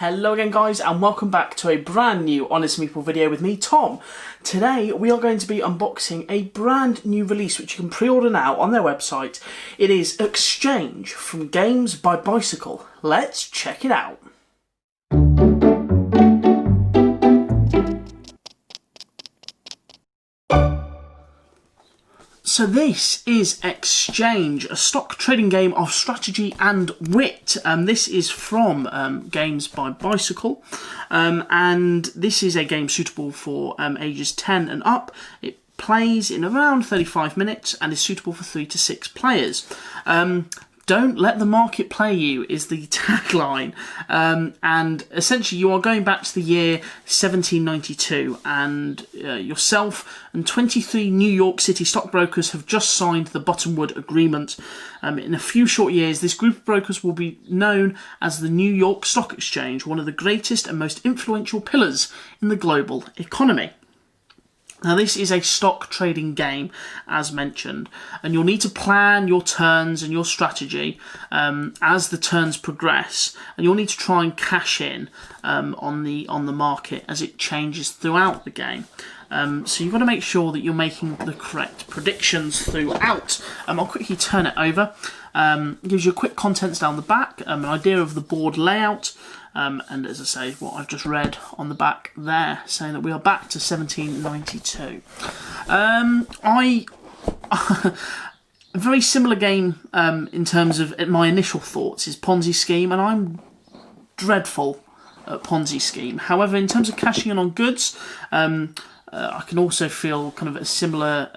Hello again guys, and welcome back to a brand new Honest Meeple video with me, Tom. Today we are going to be unboxing a brand new release which you can pre-order now on their website. It is Exchange from Games by Bicycle. Let's check it out. So this is Exchange, a stock trading game of strategy and wit. This is from Games by Bicycle, and this is a game suitable for ages 10 and up. It plays in around 35 minutes and is suitable for 3 to 6 players. Don't let the market play you is the tagline, and essentially you are going back to the year 1792, and yourself and 23 New York City stockbrokers have just signed the Buttonwood Agreement. In a few short years, this group of brokers will be known as the New York Stock Exchange, one of the greatest and most influential pillars in the global economy. Now this is a stock trading game, as mentioned, and you'll need to plan your turns and your strategy as the turns progress, and you'll need to try and cash in on the market as it changes throughout the game. So you've got to make sure that you're making the correct predictions throughout. I'll quickly turn it over. It gives you a quick contents down the back, an idea of the board layout, and as I say, what I've just read on the back there, saying that we are back to 1792. A very similar game in terms of my initial thoughts is Ponzi Scheme, and I'm dreadful at Ponzi Scheme. However, in terms of cashing in on goods, I can also feel kind of a similar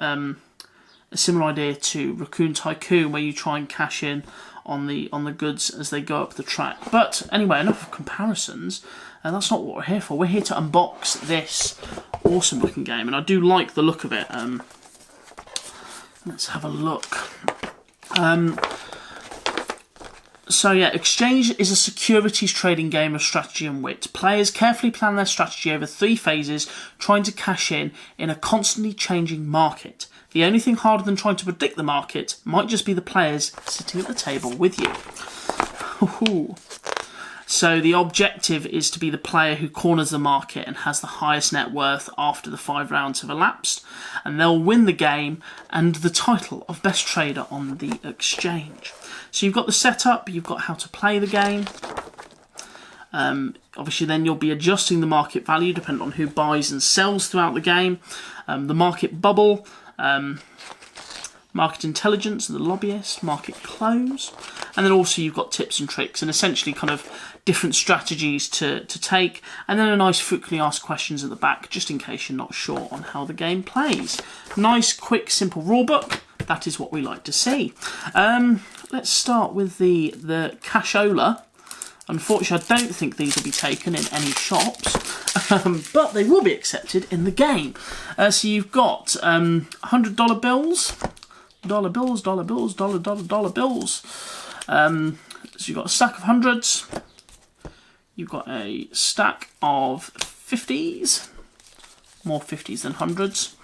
idea to Raccoon Tycoon, where you try and cash in on the goods as they go up the track. But anyway, enough of comparisons. That's not what we're here for. We're here to unbox this awesome looking game, and I do like the look of it. Let's have a look. So yeah, Exchange is a securities trading game of strategy and wit. Players carefully plan their strategy over 3 phases, trying to cash in a constantly changing market. The only thing harder than trying to predict the market might just be the players sitting at the table with you. Ooh. So the objective is to be the player who corners the market and has the highest net worth after the 5 rounds have elapsed, and they'll win the game and the title of best trader on the exchange. So you've got the setup, you've got how to play the game. Obviously then you'll be adjusting the market value depending on who buys and sells throughout the game. The market bubble, market intelligence, the lobbyist, market close, and then also you've got tips and tricks and essentially kind of different strategies to take, and then a nice frequently asked questions at the back just in case you're not sure on how the game plays. Nice, quick, simple rulebook. That is what we like to see. Let's start with the cashola. Unfortunately, I don't think these will be taken in any shops, but they will be accepted in the game. So you've got $100 bills, dollar bills, dollar bills, dollar bills. So you've got a stack of hundreds. You've got a stack of 50s, more 50s than hundreds,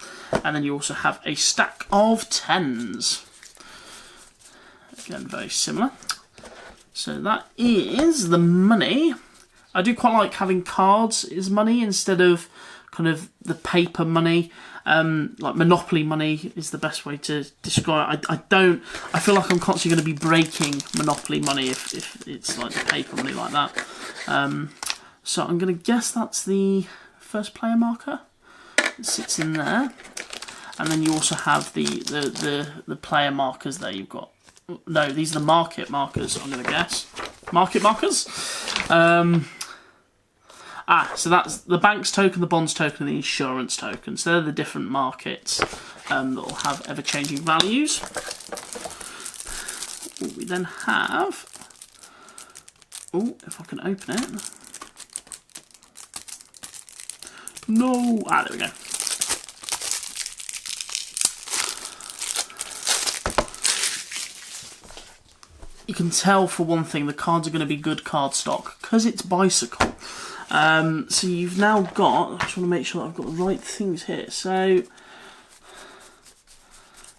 and then you also have a stack of 10s. Again, very similar. So that is the money. I do quite like having cards as money instead of kind of the paper money. Like Monopoly money is the best way to describe it. I feel like I'm constantly going to be breaking Monopoly money if it's like the paper money like that. So I'm going to guess that's the first player marker. It sits in there. And then you also have the player markers there. You've got, no, these are the market markers, I'm going to guess. Market markers? So that's the bank's token, the bonds token, and the insurance token. So they're the different markets that will have ever-changing values. We then have, if I can open it. No, there we go. You can tell for one thing the cards are going to be good card stock because it's Bicycle. So you've now got, I just want to make sure that I've got the right things here. So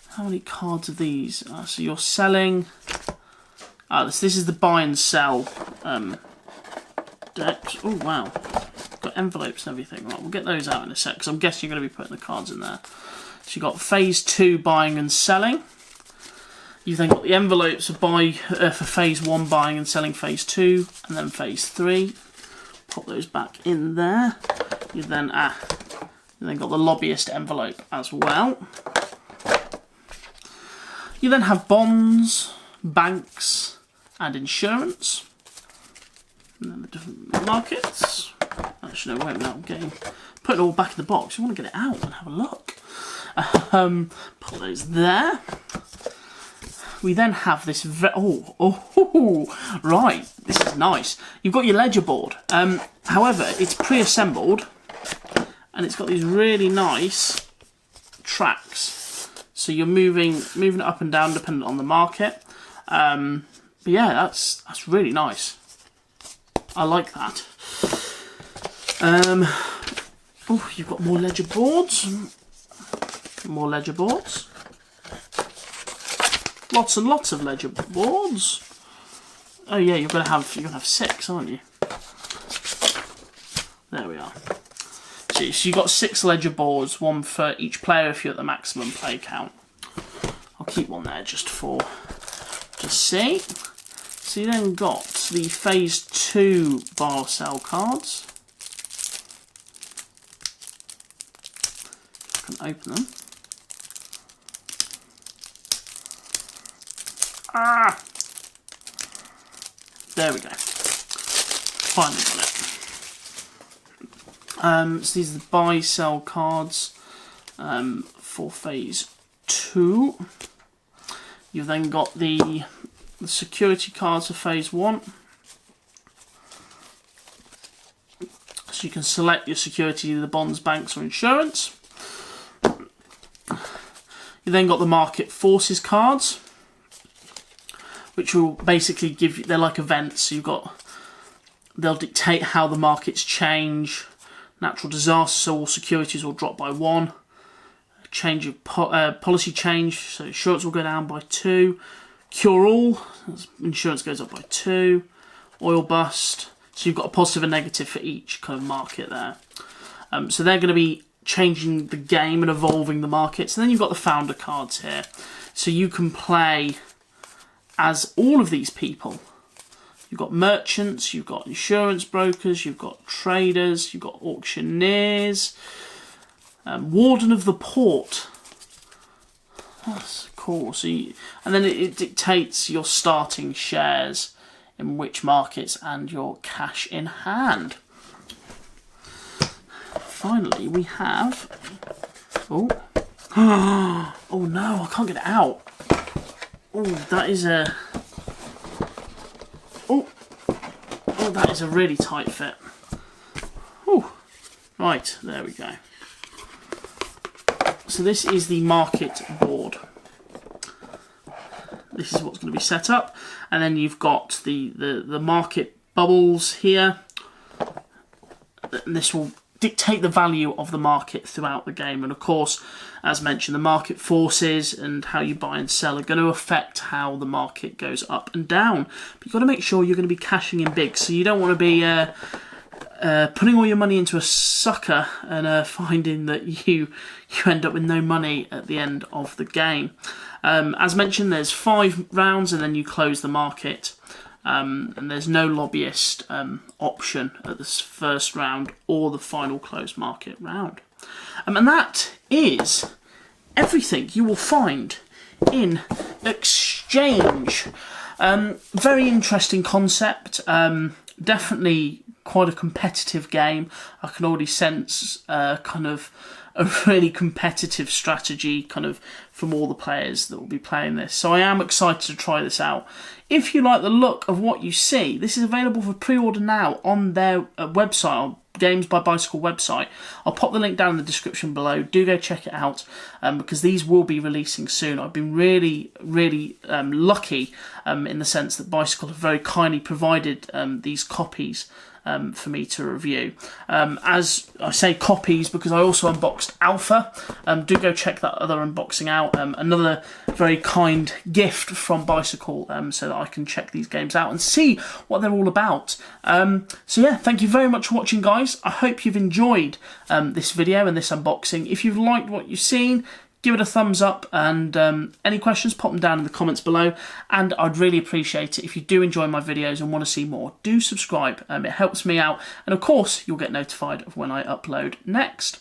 how many cards are these? So you're selling, this is the buy and sell decks. Oh, wow. Got envelopes and everything. Right, we'll get those out in a sec, because I'm guessing you're going to be putting the cards in there. So you've got phase 2 buying and selling. You've then got the envelopes for phase 1 buying and selling phase 2, and then phase 3. Pop those back in there. You then got the lobbyist envelope as well. You then have bonds, banks, and insurance. And then the different markets. Actually, no, wait a minute, I'm putting it all back in the box. You want to get it out and have a look. Put those there. We then have this. Right, this is nice. You've got your ledger board. However, it's pre-assembled, and it's got these really nice tracks. So you're moving it up and down depending on the market. But yeah, that's really nice. I like that. You've got more ledger boards. More ledger boards. Lots and lots of ledger boards. Oh yeah, you're gonna have 6, aren't you? There we are. So you've got 6 ledger boards, 1 for each player if you're at the maximum play count. I'll keep one there just see. So you then got the phase 2 bar sell cards. I can open them. There we go. Finally got it. So these are the buy sell cards for phase 2. You've then got the security cards for phase 1. So you can select your security, either bonds, banks, or insurance. You then got the market forces cards, which will basically give you, they're like events. So they'll dictate how the markets change. Natural disasters, so all securities will drop by 1. Change of policy change, so insurance will go down by 2. Cure all, insurance goes up by 2. Oil bust, so you've got a positive and negative for each kind of market there. So they're going to be changing the game and evolving the markets. And then you've got the founder cards here, so you can play as all of these people. You've got merchants, you've got insurance brokers, you've got traders, you've got auctioneers, warden of the port. That's cool. So and then it dictates your starting shares in which markets and your cash in hand. Finally, we have. Oh no! I can't get it out. Oh, that is a. Oh, that is a really tight fit. Oh, right, there we go. So this is the market board. This is what's going to be set up, and then you've got the market bubbles here. And this will dictate the value of the market throughout the game, and of course, as mentioned, the market forces and how you buy and sell are going to affect how the market goes up and down. But you've got to make sure you're going to be cashing in big, so you don't want to be putting all your money into a sucker and finding that you end up with no money at the end of the game. As mentioned, there's 5 rounds and then you close the market. And there's no lobbyist option at this first round or the final closed market round. And that is everything you will find in Exchange. Very interesting concept. Definitely quite a competitive game. I can already sense kind of a really competitive strategy kind of from all the players that will be playing this. So I am excited to try this out. If you like the look of what you see, this is available for pre-order now on their website, on Games by Bicycle website. I'll pop the link down in the description below. Do go check it out because these will be releasing soon. I've been really lucky in the sense that Bicycle have very kindly provided these copies for me to review. As I say copies because I also unboxed Alpha. Do go check that other unboxing out. Another very kind gift from Bicycle, so that I can check these games out and see what they're all about. So yeah, thank you very much for watching, guys. I hope you've enjoyed this video and this unboxing. If you've liked what you've seen, give it a thumbs up, and any questions, pop them down in the comments below. And I'd really appreciate it if you do enjoy my videos and want to see more. Do subscribe, it helps me out, and of course you'll get notified of when I upload next.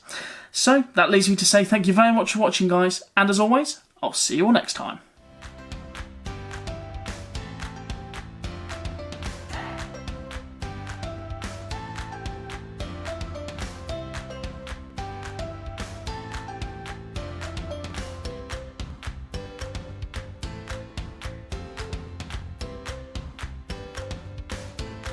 So that leaves me to say thank you very much for watching, guys, and as always, I'll see you all next time.